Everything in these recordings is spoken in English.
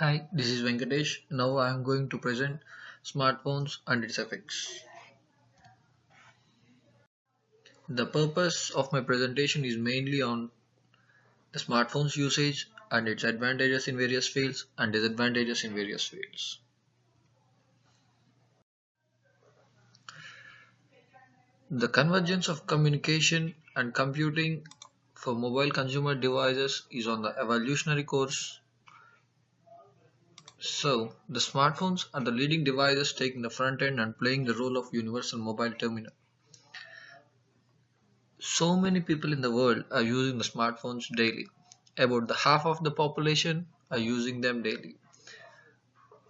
Hi, this is Venkatesh. Now I am going to present smartphones and its effects. The purpose of my presentation is mainly on the smartphone's usage and its advantages in various fields and disadvantages in various fields. The convergence of communication and computing for mobile consumer devices is on the evolutionary course. So, the smartphones are the leading devices taking the front end and playing the role of universal mobile terminal. So many people in the world are using the smartphones daily. About the half of the population are using them daily.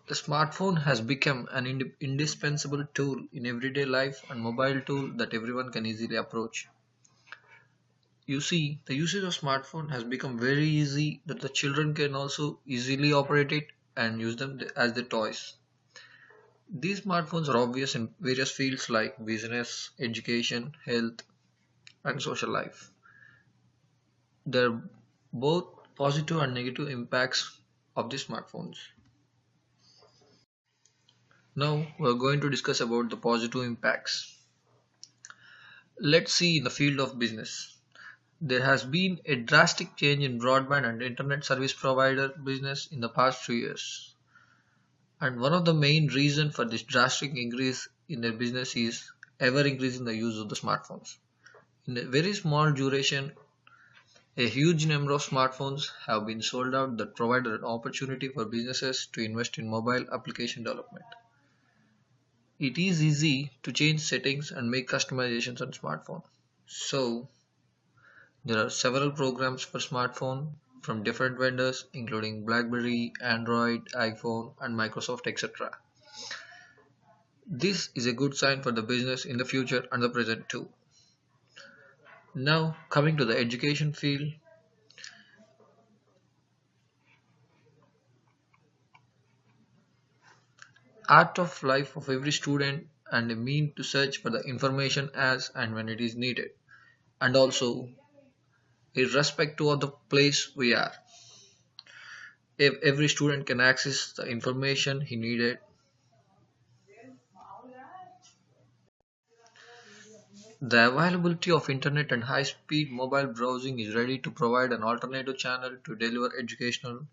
The smartphone has become an indispensable tool in everyday life and mobile tool that everyone can easily approach. You see, the usage of smartphone has become very easy that the children can also easily operate it and use them as their toys. These smartphones are obvious in various fields like business, education, health, and social life. There are both positive and negative impacts of the smartphones. Now we're going to discuss about the positive impacts. Let's see in the field of business. There has been a drastic change in broadband and internet service provider business in the past 2 years. And one of the main reasons for this drastic increase in their business is ever increasing the use of the smartphones. In a very small duration, a huge number of smartphones have been sold out that provide an opportunity for businesses to invest in mobile application development. It is easy to change settings and make customizations on smartphone. So there are several programs for smartphone from different vendors including BlackBerry, Android, iPhone and Microsoft etc. This is a good sign for the business in the future and the present too. Now coming to the education field, art of life of every student and a mean to search for the information as and when it is needed, and also irrespective of the place we are. If every student can access the information he needed, the availability of internet and high speed mobile browsing is ready to provide an alternative channel to deliver educational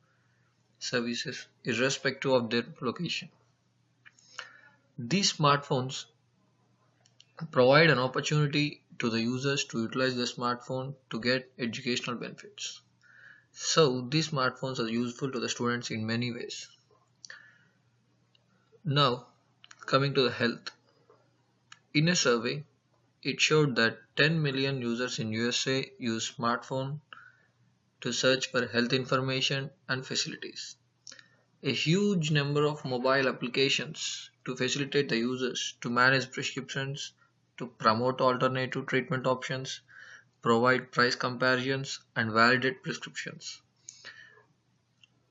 services irrespective of their location. These smartphones provide an opportunity to the users to utilize the smartphone to get educational benefits. So these smartphones are useful to the students in many ways. Now coming to the health. In a survey, it showed that 10 million users in USA use smartphone to search for health information and facilities. A huge number of mobile applications to facilitate the users to manage prescriptions, to promote alternative treatment options, provide price comparisons, and validate prescriptions.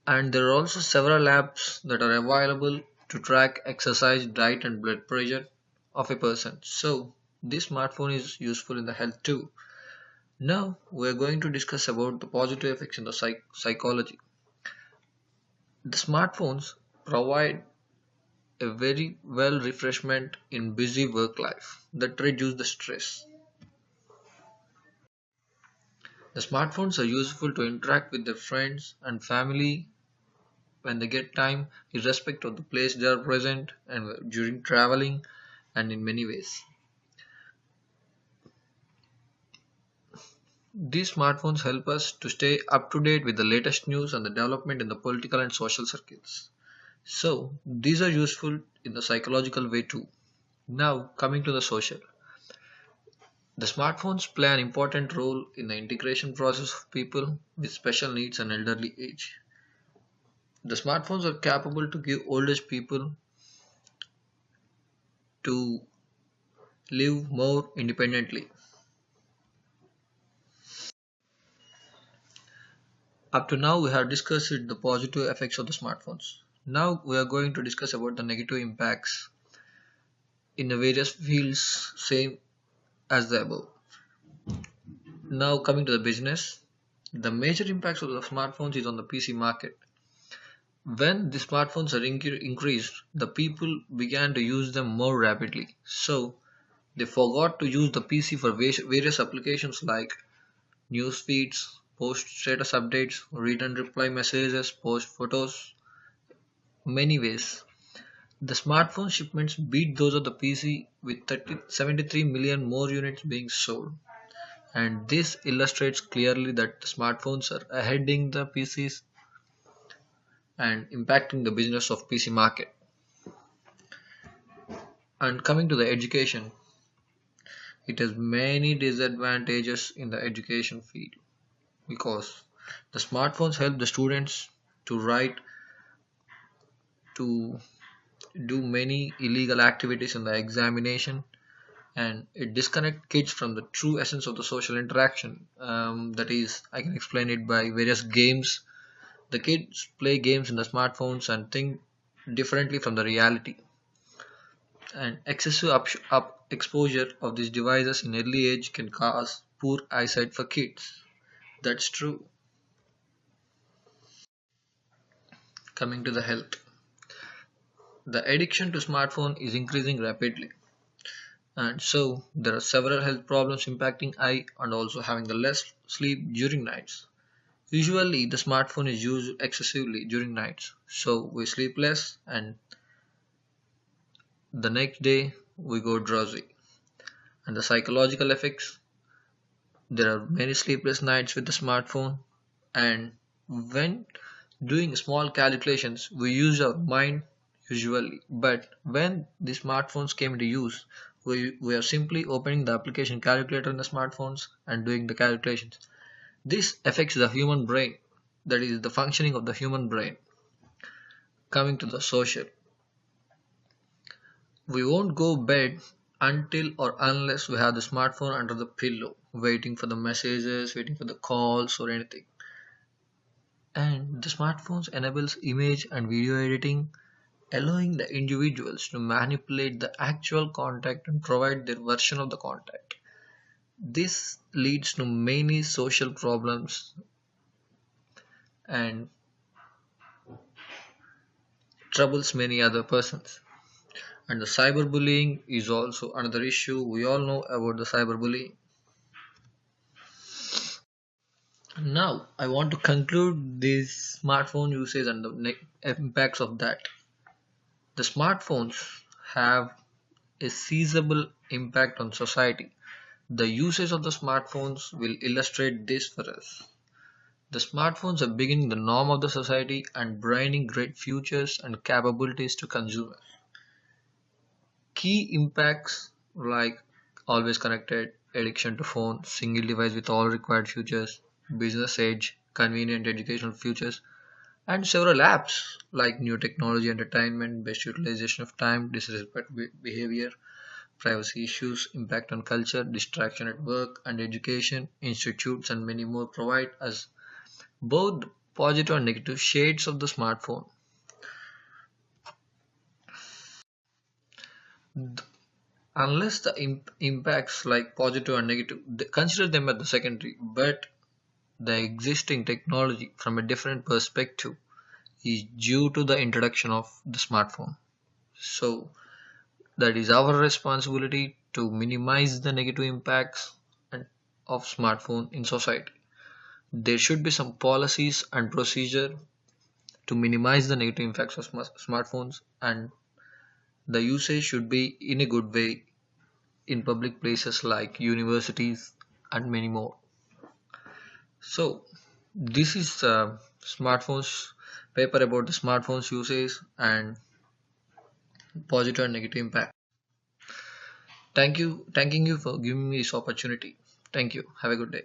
And there are also several apps that are available to track exercise, diet, and blood pressure of a person. So, this smartphone is useful in the health too. Now, we are going to discuss about the positive effects in the psychology. The smartphones provide a very well refreshment in busy work life that reduce the stress. The smartphones are useful to interact with their friends and family when they get time, irrespective of the place they are present and during traveling and in many ways. These smartphones help us to stay up to date with the latest news and the development in the political and social circuits. So, these are useful in the psychological way too. Now, coming to the social. The smartphones play an important role in the integration process of people with special needs and elderly age. The smartphones are capable to give old age people to live more independently. Up to now, we have discussed the positive effects of the smartphones. Now, we are going to discuss about the negative impacts in the various fields, same as the above. Now, coming to the business, the major impacts of the smartphones is on the PC market. When the smartphones are increased, the people began to use them more rapidly. So they forgot to use the PC for various applications like news feeds, post status updates, read and reply messages, post photos, many ways. The smartphone shipments beat those of the PC with 73 million more units being sold. And this illustrates clearly that the smartphones are aheading the PCs and impacting the business of PC market. And coming to the education, it has many disadvantages in the education field because the smartphones help the students to write, to do many illegal activities in the examination, and it disconnects kids from the true essence of the social interaction. That is, I can explain it by various games. The kids play games in the smartphones and think differently from the reality. And excessive exposure of these devices in early age can cause poor eyesight for kids. That's true. Coming to the health, the addiction to smartphone is increasing rapidly, and so there are several health problems impacting eye and also having the less sleep during nights. Usually, the smartphone is used excessively during nights, so we sleep less, and the next day we go drowsy. And the psychological effects, there are many sleepless nights with the smartphone, and when doing small calculations, we use our mind usually. But when the smartphones came into use, we are simply opening the application calculator in the smartphones and doing the calculations. This affects the human brain, that is, the functioning of the human brain. Coming to the social, we won't go bed until or unless we have the smartphone under the pillow, waiting for the messages, waiting for the calls or anything. And the smartphones enables image and video editing, allowing the individuals to manipulate the actual contact and provide their version of the contact. This leads to many social problems and troubles many other persons. And the cyberbullying is also another issue. We all know about the cyberbullying. Now, I want to conclude this smartphone usage and the impacts of that. The smartphones have a seizable impact on society. The usage of the smartphones will illustrate this for us. The smartphones are becoming the norm of the society and bringing great futures and capabilities to consumers. Key impacts like always connected, addiction to phone, single device with all required features, business age, convenient educational features, and several apps like new technology, entertainment, best utilization of time, disrespect behavior, privacy issues, impact on culture, distraction at work and education, institutes, and many more provide us both positive and negative shades of the smartphone. Unless the impacts like positive and negative, consider them as the secondary, but the existing technology from a different perspective is due to the introduction of the smartphone. So that is our responsibility to minimize the negative impacts of smartphone in society. There should be some policies and procedure to minimize the negative impacts of smartphones, and the usage should be in a good way in public places like universities and many more. So this is smartphones paper about the smartphones usage and positive and negative impact. Thanking you for giving me this opportunity. Thank you. Have a good day.